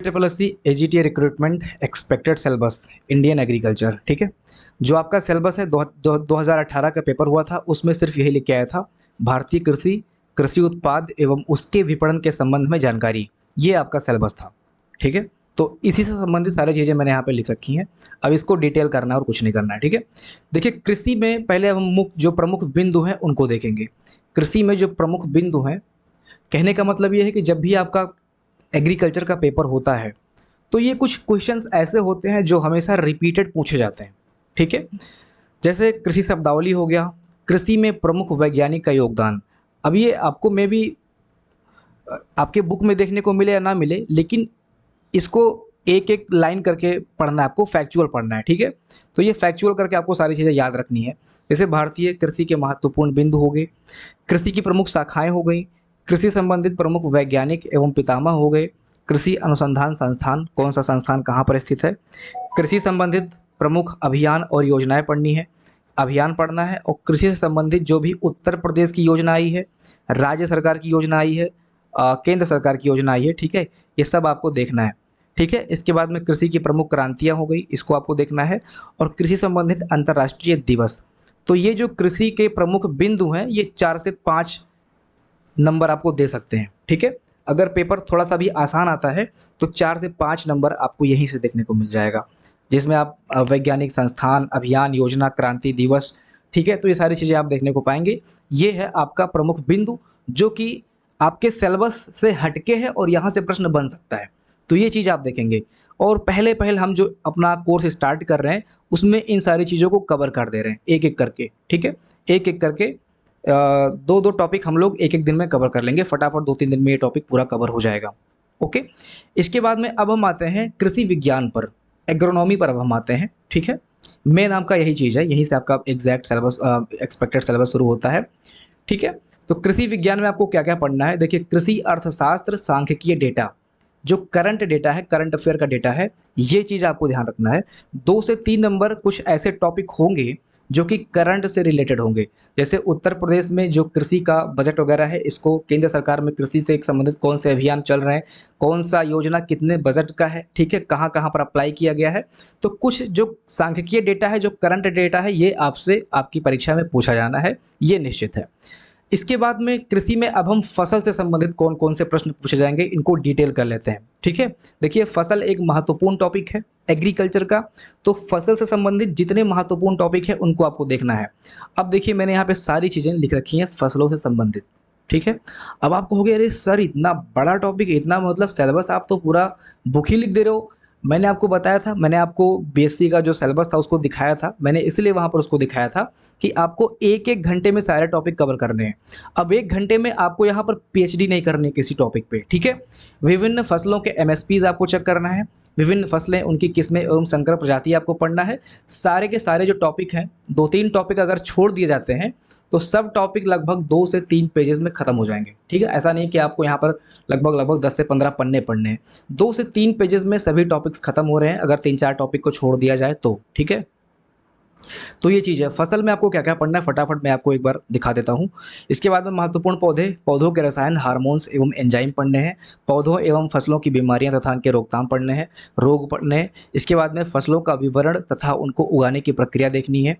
JSSC AGT recruitment expected syllabus Indian agriculture, ठीक है। जो आपका सिलेबस है 2018 का पेपर हुआ था, उसमें सिर्फ यही लिख के आया था, भारतीय कृषि, कृषि उत्पाद एवं उसके विपणन के संबंध में जानकारी। ये आपका सिलेबस था, ठीक है। तो इसी से संबंधित सारी चीज़ें मैंने यहाँ पे लिख रखी हैं। अब इसको डिटेल करना है और कुछ नहीं करना है, ठीक है। देखिए, कृषि में पहले हम जो प्रमुख बिंदु हैं उनको देखेंगे। कृषि में जो प्रमुख बिंदु हैं, कहने का मतलब ये है कि जब भी आपका एग्रीकल्चर का पेपर होता है तो ये कुछ क्वेश्चंस ऐसे होते हैं जो हमेशा रिपीटेड पूछे जाते हैं, ठीक है। जैसे कृषि शब्दावली हो गया, कृषि में प्रमुख वैज्ञानिक का योगदान। अब ये आपको मे भी आपके बुक में देखने को मिले या ना मिले, लेकिन इसको एक एक लाइन करके पढ़ना है, आपको फैक्चुअल पढ़ना है, ठीक है। तो ये फैक्चुअल करके आपको सारी चीज़ें याद रखनी है। जैसे भारतीय कृषि के महत्वपूर्ण बिंदु हो गए, कृषि की प्रमुख शाखाएं हो गई, कृषि संबंधित प्रमुख वैज्ञानिक एवं पितामह हो गए, कृषि अनुसंधान संस्थान कौन सा संस्थान कहाँ पर स्थित है, कृषि संबंधित प्रमुख अभियान और योजनाएं पढ़नी है, अभियान पढ़ना है, और कृषि से संबंधित जो भी उत्तर प्रदेश की योजना आई है, राज्य सरकार की योजना आई है, केंद्र सरकार की योजना आई है, ठीक है, ये सब आपको देखना है, ठीक है। इसके बाद में कृषि की प्रमुख क्रांतियाँ हो गई, इसको आपको देखना है, और कृषि संबंधित अंतर्राष्ट्रीय दिवस। तो ये जो कृषि के प्रमुख बिंदु हैं, ये 4 से 5 नंबर आपको दे सकते हैं, ठीक है। अगर पेपर थोड़ा सा भी आसान आता है तो 4 से 5 नंबर आपको यहीं से देखने को मिल जाएगा, जिसमें आप वैज्ञानिक संस्थान, अभियान, योजना, क्रांति दिवस, ठीक है। तो ये सारी चीज़ें आप देखने को पाएंगे। ये है आपका प्रमुख बिंदु जो कि आपके सिलेबस से हटके है और यहाँ से प्रश्न बन सकता है। तो ये चीज़ आप देखेंगे, और पहले हम जो अपना कोर्स स्टार्ट कर रहे हैं उसमें इन सारी चीज़ों को कवर कर दे रहे हैं एक एक करके, ठीक है। एक एक करके दो दो टॉपिक हम लोग एक एक दिन में कवर कर लेंगे, फटाफट 2-3 दिन में ये टॉपिक पूरा कवर हो जाएगा, ओके। इसके बाद में अब हम आते हैं कृषि विज्ञान पर, एग्रोनॉमी पर अब हम आते हैं, ठीक है। मेन नाम का यही चीज़ है, यहीं से आपका एग्जैक्ट सिलेबस, एक्सपेक्टेड सिलेबस शुरू होता है, ठीक है। तो कृषि विज्ञान में आपको क्या क्या पढ़ना है, देखिए, कृषि अर्थशास्त्र, सांख्यिकीय डेटा, जो करंट डेटा है, करंट अफेयर का डेटा है, ये चीज़ आपको ध्यान रखना है। 2 से 3 नंबर कुछ ऐसे टॉपिक होंगे जो कि करंट से रिलेटेड होंगे। जैसे उत्तर प्रदेश में जो कृषि का बजट वगैरह है, इसको केंद्र सरकार में कृषि से एक संबंधित कौन से अभियान चल रहे हैं, कौन सा योजना कितने बजट का है, ठीक है, कहाँ कहाँ पर अप्लाई किया गया है। तो कुछ जो सांख्यिकीय डेटा है, जो करंट डेटा है, ये आपसे आपकी परीक्षा में पूछा जाना है, ये निश्चित है। इसके बाद में कृषि में अब हम फसल से संबंधित कौन कौन से प्रश्न पूछे जाएंगे, इनको डिटेल कर लेते हैं, ठीक है। देखिए, फसल एक महत्वपूर्ण टॉपिक है एग्रीकल्चर का, तो फसल से संबंधित जितने महत्वपूर्ण टॉपिक है उनको आपको देखना है। अब देखिए, मैंने यहाँ पे सारी चीज़ें लिख रखी हैं फसलों से संबंधित, ठीक है। अब आप कहोगे, अरे सर, इतना बड़ा टॉपिक, इतना मतलब सिलेबस, आप तो पूरा बुक ही लिख दे रहे हो। मैंने आपको बताया था, मैंने आपको बीएससी का जो सिलेबस था उसको दिखाया था, मैंने इसलिए वहाँ पर उसको दिखाया था कि आपको एक एक घंटे में सारे टॉपिक कवर करने हैं। अब एक घंटे में आपको यहाँ पर पीएचडी नहीं करनी है किसी टॉपिक पे, ठीक है। विभिन्न फसलों के एमएसपीज आपको चेक करना है, विभिन्न फसलें, उनकी किस्में एवं संकर प्रजाति आपको पढ़ना है। सारे के सारे जो टॉपिक हैं, 2-3 टॉपिक अगर छोड़ दिए जाते हैं तो सब टॉपिक लगभग 2 से 3 पेजेस में ख़त्म हो जाएंगे, ठीक है। ऐसा नहीं कि आपको यहाँ पर लगभग 10 से 15 पन्ने पढ़ने हैं, 2 से 3 पेजेस में सभी टॉपिक्स खत्म हो रहे हैं अगर 3-4 टॉपिक को छोड़ दिया जाए तो, ठीक है। तो ये चीज़ है। फसल में आपको क्या क्या पढ़ना है, फटाफट मैं आपको एक बार दिखा देता हूँ। इसके बाद में महत्वपूर्ण पौधे, पौधों के रसायन, हार्मोन्स एवं एंजाइम पढ़ने हैं। पौधों एवं फसलों की बीमारियां तथा उनके रोकथाम पढ़ने हैं, रोग पढ़ने हैं। इसके बाद में फसलों का विवरण तथा उनको उगाने की प्रक्रिया देखनी है।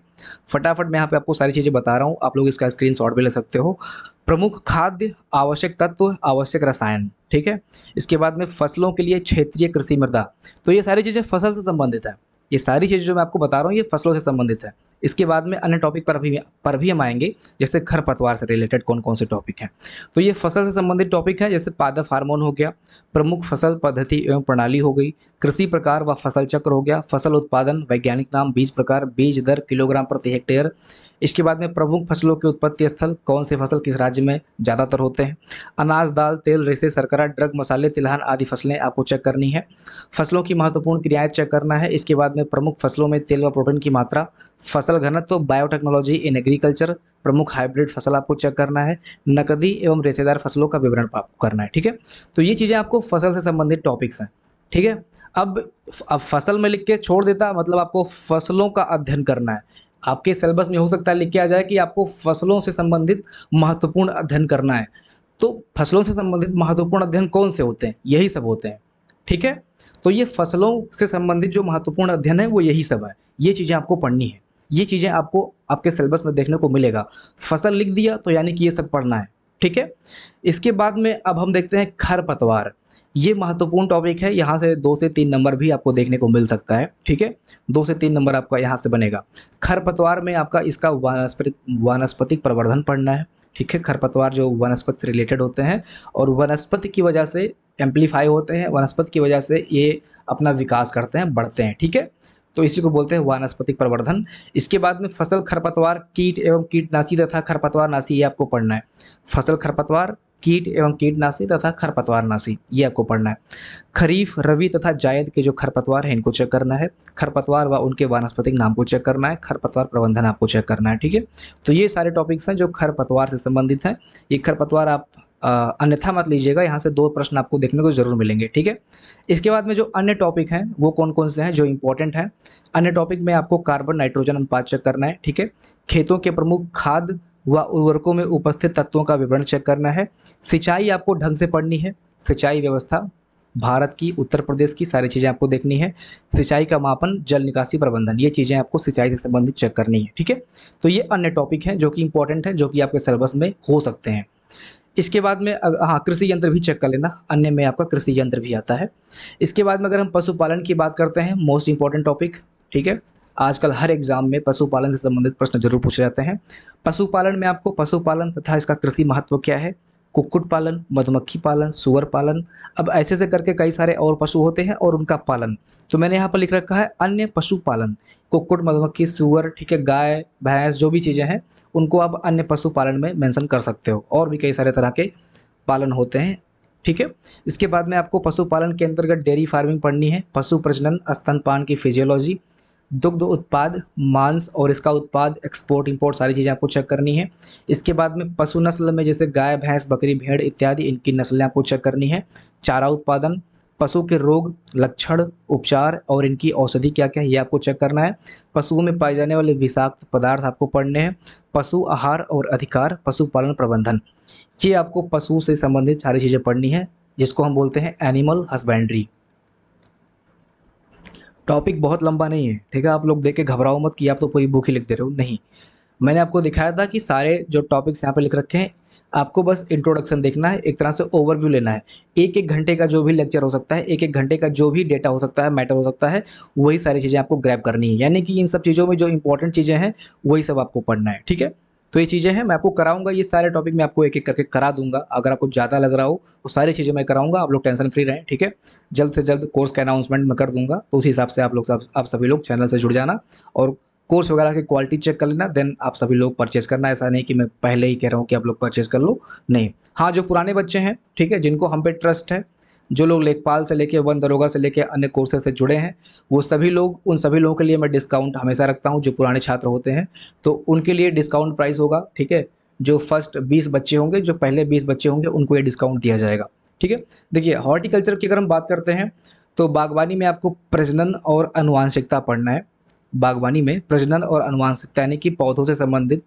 फटाफट मैं यहाँ पे आपको सारी चीज़ें बता रहा हूँ, आप लोग इसका स्क्रीनशॉट भी ले सकते हो। प्रमुख खाद्य, आवश्यक तत्व, आवश्यक रसायन, ठीक है। इसके बाद में फसलों के लिए क्षेत्रीय कृषि मृदा, तो ये सारी चीज़ें फसल से संबंधित है। ये सारी चीज़ें जो मैं आपको बता रहा हूँ ये फसलों से संबंधित है। इसके बाद में अन्य टॉपिक पर भी हम आएंगे, जैसे खरपतवार से रिलेटेड कौन कौन से टॉपिक हैं। तो ये फसल से संबंधित टॉपिक है, जैसे पादप हार्मोन हो गया, प्रमुख फसल पद्धति एवं प्रणाली हो गई, कृषि प्रकार व फसल चक्र हो गया, फसल उत्पादन, वैज्ञानिक नाम, बीज प्रकार, बीज दर, किलोग्राम प्रति हेक्टेयर। इसके बाद में प्रमुख फसलों के उत्पत्ति स्थल, कौन से फसल किस राज्य में ज़्यादातर होते हैं। अनाज, दाल, तेल, रेशे, शर्करा, ड्रग, मसाले, तिलहन आदि फसलें आपको चेक करनी है। फसलों की महत्वपूर्ण क्रियाएं चेक करना है। इसके बाद में प्रमुख फसलों में तेल व प्रोटीन की मात्रा, फसल घनत्व, बायोटेक्नोलॉजी इन एग्रीकल्चर, प्रमुख हाइब्रिड फसल आपको चेक करना है। नकदी एवं रेशेदार फसलों का विवरण आपको करना है, ठीक है। तो ये चीज़ें आपको फसल से संबंधित टॉपिक्स हैं, ठीक है। अब फसल में लिख के छोड़ देता, मतलब आपको फसलों का अध्ययन करना है। आपके सिलेबस में हो सकता है लिख के आ जाए कि आपको फसलों से संबंधित महत्वपूर्ण अध्ययन करना है। तो फसलों से संबंधित महत्वपूर्ण अध्ययन कौन से होते हैं, यही सब होते हैं, ठीक है। तो ये फसलों से संबंधित जो महत्वपूर्ण अध्ययन है वो यही सब है, ये चीज़ें आपको पढ़नी है, ये चीज़ें आपको आपके सिलेबस में देखने को मिलेगा। फसल लिख दिया तो यानी कि ये सब पढ़ना है, ठीक है। इसके बाद में अब हम देखते हैं खरपतवार। ये महत्वपूर्ण टॉपिक है, यहाँ से 2 से 3 नंबर भी आपको देखने को मिल सकता है, ठीक है। 2 से 3 नंबर आपका यहाँ से बनेगा। खरपतवार में आपका इसका वानस्पतिक प्रवर्धन पढ़ना है, ठीक है। खरपतवार जो वनस्पति से रिलेटेड होते हैं और वनस्पति की वजह से एम्प्लीफाई होते हैं, वनस्पति की वजह से ये अपना विकास करते हैं, बढ़ते हैं, ठीक है। तो इसी को बोलते हैं वानस्पतिक प्रवर्धन। इसके बाद में फसल खरपतवार, कीट एवं कीटनाशी तथा खरपतवारनाशी, ये आपको पढ़ना है। फसल खरपतवार, कीट एवं कीटनाशी तथा खरपतवारनाशी, ये आपको पढ़ना है। खरीफ, रबी तथा जायद के जो खरपतवार हैं इनको चेक करना है। खरपतवार व उनके वानस्पतिक नाम को चेक करना है। खरपतवार प्रबंधन आपको चेक करना है, ठीक है। तो ये सारे टॉपिक्स हैं जो खरपतवार से संबंधित हैं। ये खरपतवार आप अन्यथा मत लीजिएगा, यहाँ से 2 प्रश्न आपको देखने को जरूर मिलेंगे, ठीक है। इसके बाद में जो अन्य टॉपिक हैं वो कौन कौन से हैं जो इंपॉर्टेंट हैं। अन्य टॉपिक में आपको कार्बन नाइट्रोजन अनुपात चेक करना है, ठीक है। खेतों के प्रमुख खाद व उर्वरकों में उपस्थित तत्वों का विवरण चेक करना है। सिंचाई आपको ढंग से पढ़नी है, सिंचाई व्यवस्था भारत की, उत्तर प्रदेश की, सारी चीज़ें आपको देखनी है। सिंचाई का मापन, जल निकासी प्रबंधन, ये चीज़ें आपको सिंचाई से संबंधित चेक करनी है, ठीक है। तो ये अन्य टॉपिक हैं जो कि इंपॉर्टेंट हैं, जो कि आपके सिलेबस में हो सकते हैं। इसके बाद में हाँ, कृषि यंत्र भी चेक कर लेना, अन्य में आपका कृषि यंत्र भी आता है। इसके बाद में अगर हम पशुपालन की बात करते हैं, मोस्ट इंपॉर्टेंट टॉपिक, ठीक है। आजकल हर एग्जाम में पशुपालन से संबंधित प्रश्न जरूर पूछे जाते हैं। पशुपालन में आपको पशुपालन तथा इसका कृषि महत्व क्या है, कुक्कुट पालन, मधुमक्खी पालन, सुअर पालन, अब ऐसे से करके कई सारे और पशु होते हैं और उनका पालन। तो मैंने यहाँ पर लिख रखा है अन्य पशुपालन, कुक्कुट, मधुमक्खी, सुअर, ठीक है, गाय, भैंस, जो भी चीज़ें हैं उनको आप अन्य पशुपालन में मेंशन कर सकते हो। और भी कई सारे तरह के पालन होते हैं, ठीक है। इसके बाद में आपको पशुपालन के अंतर्गत डेयरी फार्मिंग पढ़नी है, पशु प्रजनन, स्तनपान की फिजियोलॉजी, दुग्ध उत्पाद, मांस और इसका उत्पाद, एक्सपोर्ट इंपोर्ट, सारी चीज़ें आपको चेक करनी है। इसके बाद में पशु नस्ल में जैसे गाय, भैंस, बकरी, भेड़ इत्यादि, इनकी नस्लें आपको चेक करनी है। चारा उत्पादन, पशु के रोग, लक्षण, उपचार और इनकी औषधि क्या क्या है ये आपको चेक करना है। पशुओं में पाए जाने वाले विषाक्त पदार्थ आपको पढ़ने हैं। पशु आहार और अधिकार, पशुपालन प्रबंधन, ये आपको पशु से संबंधित सारी चीज़ें पढ़नी है, जिसको हम बोलते हैं एनिमल हस्बेंड्री। टॉपिक बहुत लंबा नहीं है, ठीक है। आप लोग देख के घबराओ मत कि आप तो पूरी बुक ही लिख दे रहे हो, नहीं। मैंने आपको दिखाया था कि सारे जो टॉपिक्स यहाँ पे लिख रखे हैं आपको बस इंट्रोडक्शन देखना है, एक तरह से ओवरव्यू लेना है। 1-1 घंटे का जो भी लेक्चर हो सकता है, 1-1 घंटे का जो भी डेटा हो सकता है, मैटर हो सकता है, वही सारी चीज़ें आपको ग्रैब करनी है। यानी कि इन सब चीज़ों में जो इंपॉर्टेंट चीज़ें हैं वही सब आपको पढ़ना है, ठीक है। तो ये चीज़ें हैं, मैं आपको कराऊंगा, ये सारे टॉपिक मैं आपको एक-एक करके करा दूंगा। अगर आपको ज़्यादा लग रहा हो तो सारी चीज़ें मैं कराऊंगा, आप लोग टेंशन फ्री रहें, ठीक है। जल्द से जल्द कोर्स का अनाउंसमेंट मैं कर दूंगा, तो उस हिसाब से आप सभी लोग चैनल से जुड़ जाना और कोर्स वगैरह की क्वालिटी चेक कर लेना, देन आप सभी लोग परचेस करना। ऐसा नहीं कि मैं पहले ही कह रहा हूँ कि आप लोग परचेस कर लो, नहीं। हाँ, जो पुराने बच्चे हैं, ठीक है, जिनको हम पे ट्रस्ट है, जो लोग लेखपाल से लेके वन दरोगा से लेके अन्य कोर्सेज से जुड़े हैं, वो सभी लोग, उन सभी लोगों के लिए मैं डिस्काउंट हमेशा रखता हूँ। जो पुराने छात्र होते हैं तो उनके लिए डिस्काउंट प्राइस होगा, ठीक है। जो फर्स्ट 20 बच्चे होंगे, जो पहले 20 बच्चे होंगे, उनको ये डिस्काउंट दिया जाएगा, ठीक है। देखिए, हॉर्टिकल्चर की अगर हम बात करते हैं तो बागवानी में आपको प्रजनन और आनुवांशिकता पढ़ना है। बागवानी में प्रजनन और आनुवांशिकता यानी कि पौधों से संबंधित,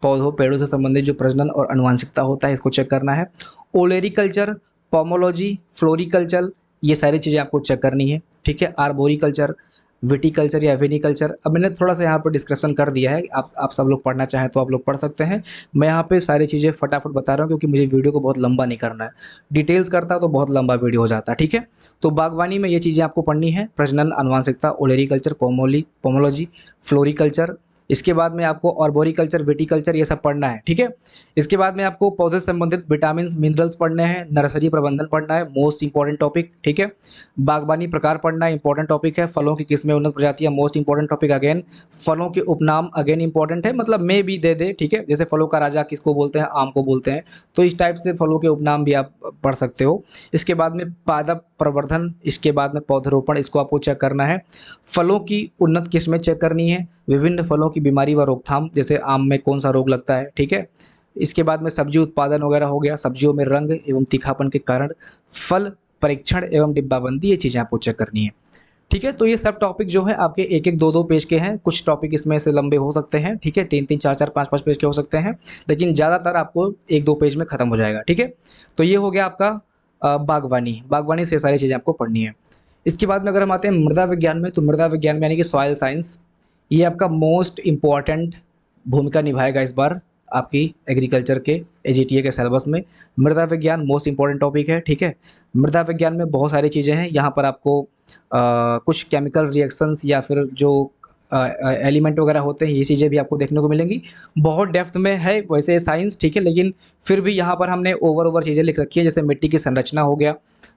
पौधों पेड़ों से संबंधित जो प्रजनन और आनुवांशिकता होता है, इसको चेक करना है। ओलेरिकल्चर, पोमोलॉजी, फ्लोरिकल्चर, ये सारी चीज़ें आपको चेक करनी है, ठीक है। आर्बोरिकल्चर, विटिकल्चर या विनिकल्चर, अब मैंने थोड़ा सा यहाँ पर डिस्क्रिप्शन कर दिया है, आप सब लोग पढ़ना चाहें तो आप लोग पढ़ सकते हैं। मैं यहाँ पे सारी चीज़ें फटाफट बता रहा हूँ क्योंकि मुझे वीडियो को बहुत लंबा नहीं करना है। डिटेल्स करता तो बहुत लंबा वीडियो हो जाता, ठीक है। तो बागवानी में ये चीज़ें आपको पढ़नी है, प्रजनन, आनुवांशिकता, ओलेरिकल्चर, पोमोलॉजी, फ्लोरिकल्चर। इसके बाद में आपको आर्बोरिकल्चर, विटिकल्चर, ये सब पढ़ना है, ठीक है। इसके बाद में आपको पौधे से संबंधित विटामिन, मिनरल्स पढ़ने हैं, नर्सरी प्रबंधन पढ़ना है, मोस्ट इंपॉर्टेंट टॉपिक, ठीक है। बागवानी प्रकार पढ़ना है, इंपॉर्टेंट टॉपिक है। फलों की किस्में, उन्नत प्रजातियां, मोस्ट इंपॉर्टेंट टॉपिक अगेन। फलों के उपनाम अगेन इंपॉर्टेंट है, मतलब में भी दे दे, ठीक है। जैसे फलों का राजा किसको बोलते हैं, आम को बोलते हैं, तो इस टाइप से फलों के उपनाम भी आप पढ़ सकते हो। इसके बाद में पादप प्रवर्धन, इसके बाद में पौधरोपण, इसको आपको चेक करना है। फलों की उन्नत किस्में चेक करनी है। विभिन्न फलों की बीमारी व रोकथाम, जैसे आम में कौन सा रोग लगता है, ठीक है। इसके बाद में सब्जी उत्पादन वगैरह हो गया, सब्जियों में रंग एवं तीखापन के कारण, फल परीक्षण एवं डिब्बाबंदी, ये चीज़ें आपको चेक करनी है, ठीक है। तो ये सब टॉपिक जो है आपके 1-1, 2-2 पेज के हैं। कुछ टॉपिक इसमें से लंबे हो सकते हैं, ठीक है, 3-3, 4-4, 5-5 पेज के हो सकते हैं, लेकिन ज़्यादातर आपको 1-2 पेज में ख़त्म हो जाएगा, ठीक है। तो ये हो गया आपका बागवानी, बागवानी से सारी चीज़ें आपको पढ़नी है। इसके बाद में अगर हम आते हैं मृदा विज्ञान में, तो मृदा विज्ञान में यानी कि सॉइल साइंस, ये आपका मोस्ट इम्पॉर्टेंट भूमिका निभाएगा इस बार आपकी एग्रीकल्चर के एजीटीए के सिलेबस में। मृदा विज्ञान मोस्ट इम्पॉर्टेंट टॉपिक है, ठीक है। मृदा विज्ञान में बहुत सारी चीज़ें हैं, यहाँ पर आपको कुछ केमिकल रिएक्शंस या फिर जो एलिमेंट वगैरह होते हैं, ये चीज़ें भी आपको देखने को मिलेंगी। बहुत डेप्थ में है वैसे साइंस, ठीक है, लेकिन फिर भी यहाँ पर हमने ओवर चीज़ें लिख रखी है, जैसे मिट्टी की संरचना हो गया,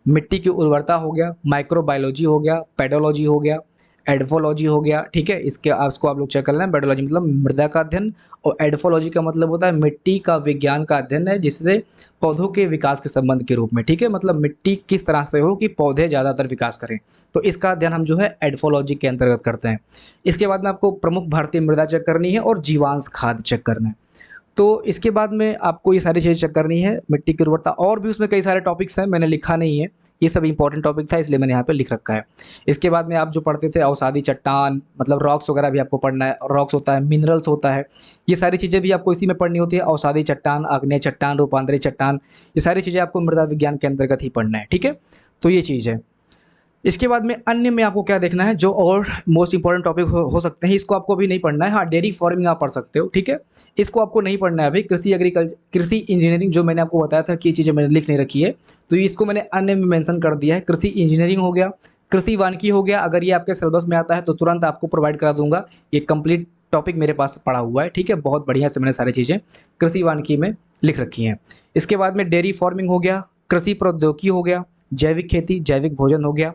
मिट्टी की उर्वरता हो गया, माइक्रोबायोलॉजी हो गया, पेडोलॉजी हो गया, एडफोलॉजी हो गया, ठीक है। इसको आप लोग चेक कर लेना। पेडोलॉजी मतलब मृदा का अध्ययन, और एडफोलॉजी का मतलब होता है मिट्टी का विज्ञान का अध्ययन है, जिससे पौधों के विकास के संबंध के रूप में, ठीक है। मतलब मिट्टी किस तरह से हो कि पौधे ज़्यादातर विकास करें, तो इसका अध्ययन हम जो है एडफोलॉजी के अंतर्गत करते हैं। इसके बाद में आपको प्रमुख भारतीय मृदा चेक करनी है और जीवांश खाद चेक करना है। तो इसके बाद में आपको ये सारी चीज़ें चेक करनी है, मिट्टी की उर्वरता, और भी उसमें कई सारे टॉपिक्स हैं, मैंने लिखा नहीं है, ये सब इंपॉर्टेंट टॉपिक था इसलिए मैंने यहाँ पे लिख रखा है। इसके बाद में आप जो पढ़ते थे अवसादी चट्टान, मतलब रॉक्स वगैरह भी आपको पढ़ना है। रॉक्स होता है, मिनरल्स होता है, ये सारी चीज़ें भी आपको इसी में पढ़नी होती है। अवसादी चट्टान, आग्नेय चट्टान, रूपांतरित चट्टान, ये सारी चीज़ें आपको मृदा विज्ञान के अंतर्गत ही पढ़ना है, ठीक है। तो ये चीज़ है। इसके बाद में अन्य में आपको क्या देखना है, जो और मोस्ट इंपॉर्टेंट टॉपिक हो सकते हैं, इसको आपको अभी नहीं पढ़ना है। हाँ, डेयरी फार्मिंग आप पढ़ सकते हो, ठीक है, इसको आपको नहीं पढ़ना है अभी। कृषि एग्रीकल्चर, कृषि इंजीनियरिंग, जो मैंने आपको बताया था कि ये चीज़ें मैंने लिख नहीं रखी है, तो इसको मैंने अन्य में मेंशन कर दिया है। कृषि इंजीनियरिंग हो गया, कृषि वानिकी हो गया, अगर ये आपके सिलेबस में आता है तो तुरंत आपको प्रोवाइड करा दूंगा, ये कंप्लीट टॉपिक मेरे पास पड़ा हुआ है, ठीक है। बहुत बढ़िया से मैंने सारी चीज़ें कृषि वानिकी में लिख रखी हैं। इसके बाद में डेयरी फार्मिंग हो गया, कृषि प्रौद्योगिकी हो गया, जैविक खेती, जैविक भोजन हो गया,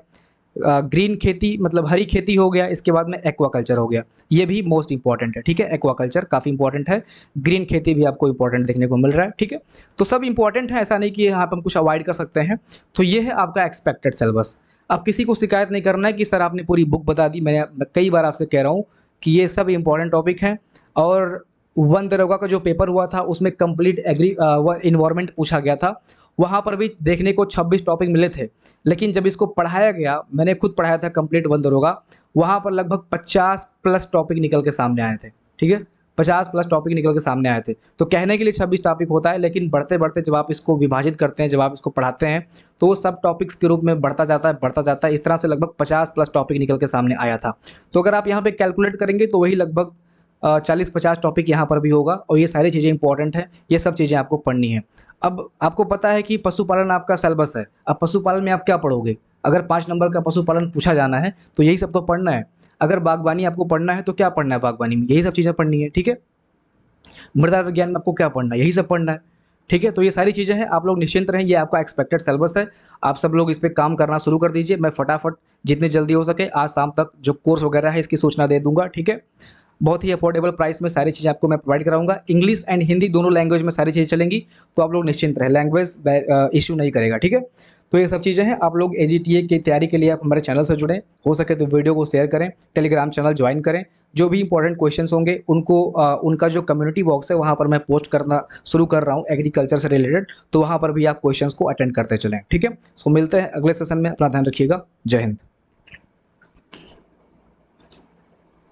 ग्रीन खेती मतलब हरी खेती हो गया। इसके बाद में एक्वाकल्चर हो गया, ये भी मोस्ट इंपॉर्टेंट है, ठीक है। एक्वाकल्चर काफ़ी इंपॉर्टेंट है, ग्रीन खेती भी आपको इंपॉर्टेंट देखने को मिल रहा है, ठीक है। तो सब इंपॉर्टेंट है, ऐसा नहीं कि यहाँ पर हम कुछ अवॉइड कर सकते हैं। तो ये है आपका एक्सपेक्टेड सिलेबस। अब किसी को शिकायत नहीं करना है कि सर आपने पूरी बुक बता दी। मैं कई बार आपसे कह रहा हूँ कि ये सब इंपॉर्टेंट टॉपिक हैं। और वन दरोगा का जो पेपर हुआ था उसमें कंप्लीट इन्वायरमेंट पूछा गया था, वहाँ पर भी देखने को 26 टॉपिक मिले थे, लेकिन जब इसको पढ़ाया गया, मैंने खुद पढ़ाया था कंप्लीट वन दरोगा, वहाँ पर लगभग 50 प्लस टॉपिक निकल के सामने आए थे, ठीक है। 50 प्लस टॉपिक निकल के सामने आए थे। तो कहने के लिए 26 टॉपिक होता है, लेकिन बढ़ते बढ़ते जब आप इसको विभाजित करते हैं, जब आप इसको पढ़ाते हैं, तो वो सब टॉपिक्स के रूप में बढ़ता जाता है, बढ़ता जाता है। इस तरह से लगभग 50 प्लस टॉपिक निकल के सामने आया था। तो अगर आप यहाँ पे कैलकुलेट करेंगे तो वही लगभग 40-50 टॉपिक यहाँ पर भी होगा, और ये सारी चीज़ें इंपॉर्टेंट हैं, ये सब चीज़ें आपको पढ़नी है। अब आपको पता है कि पशुपालन आपका सिलेबस है, अब पशुपालन में आप क्या पढ़ोगे? अगर 5 नंबर का पशुपालन पूछा जाना है तो यही सब तो पढ़ना है। अगर बागवानी आपको पढ़ना है तो क्या पढ़ना है बागवानी में? यही सब चीज़ें पढ़नी है, ठीक है। मृदा विज्ञान में आपको क्या पढ़ना है? यही सब पढ़ना है, ठीक है। तो ये सारी चीज़ें हैं, आप लोग निश्चिंत रहें, ये आपका एक्सपेक्टेड सिलेबस है। आप सब लोग इस पे काम करना शुरू कर दीजिए। मैं फटाफट जितनी जल्दी हो सके आज शाम तक जो कोर्स वगैरह है इसकी सूचना दे दूँगा, ठीक है। बहुत ही अफोर्डेबल प्राइस में सारी चीज़ें आपको मैं प्रोवाइड कराऊंगा। इंग्लिश एंड हिंदी दोनों लैंग्वेज में सारी चीज़ें चलेंगी, तो आप लोग निश्चिंत रहें, लैंग्वेज इशू नहीं करेगा, ठीक है। तो ये सब चीज़ें हैं। आप लोग एजीटीए की तैयारी के लिए आप हमारे चैनल से जुड़ें, हो सके तो वीडियो को शेयर करें, टेलीग्राम चैनल ज्वाइन करें। जो भी इंपॉर्टेंट क्वेश्चंस होंगे उनको उनका जो कम्युनिटी बॉक्स है वहाँ पर मैं पोस्ट करना शुरू कर रहा हूँ एग्रीकल्चर से रिलेटेड, तो वहाँ पर भी आप क्वेश्चंस को अटेंड करते चलें, ठीक है। सो मिलते हैं अगले सेशन में, अपना ध्यान रखिएगा। जय हिंद।